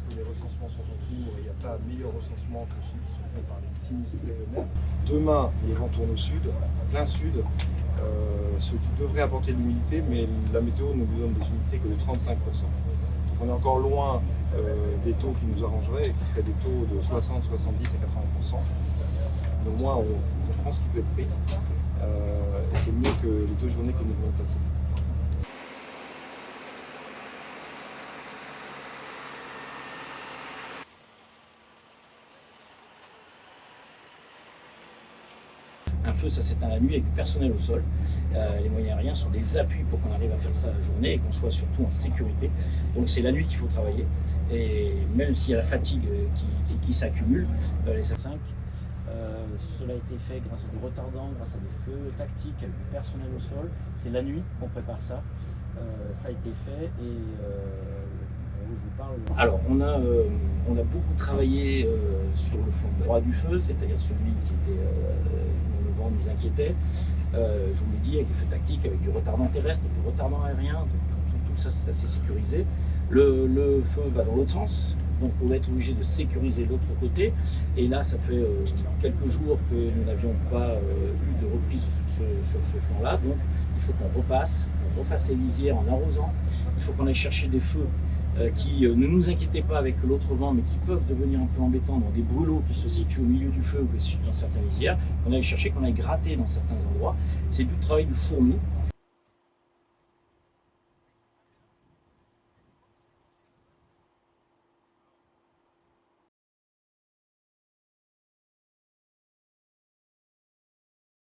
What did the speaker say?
que les recensements sont en cours et il n'y a pas meilleur recensement que ceux qui sont faits par les sinistrés eux-mêmes. Demain, les vents tournent au sud, plein sud, ce qui devrait apporter de l'humidité, mais la météo ne nous donne des humidités que de 35%. Donc on est encore loin des taux qui nous arrangeraient et qui seraient des taux de 60, 70 à 80%. Donc moi, on prend ce qui peut être pris et c'est mieux que les 2 journées que nous venons de passer. Un feu, ça s'éteint la nuit avec du personnel au sol. Les moyens aériens sont des appuis pour qu'on arrive à faire ça la journée et qu'on soit surtout en sécurité. Donc c'est la nuit qu'il faut travailler. Et même s'il y a la fatigue qui s'accumule, les 5, cela a été fait grâce à du retardant, grâce à des feux tactiques, avec du personnel au sol. C'est la nuit qu'on prépare ça. Ça a été fait et je vous parle. Alors on a beaucoup travaillé sur le fond droit du feu, c'est-à-dire celui qui était nous inquiétait. Je vous l'ai dit, avec des feux tactiques, avec du retardant terrestre, du retardant aérien, tout ça c'est assez sécurisé. Le feu va dans l'autre sens, donc on va être obligé de sécuriser l'autre côté. Et là, ça fait quelques jours que nous n'avions pas eu de reprise sur ce flanc-là, donc il faut qu'on repasse, qu'on refasse les lisières en arrosant. Il faut qu'on aille chercher des feux qui ne nous inquiétaient pas avec l'autre vent, mais qui peuvent devenir un peu embêtants dans des brûlots qui se situent au milieu du feu ou qui se situent dans certaines lisières, qu'on aille chercher, qu'on aille gratter dans certains endroits. C'est du travail du fourmi.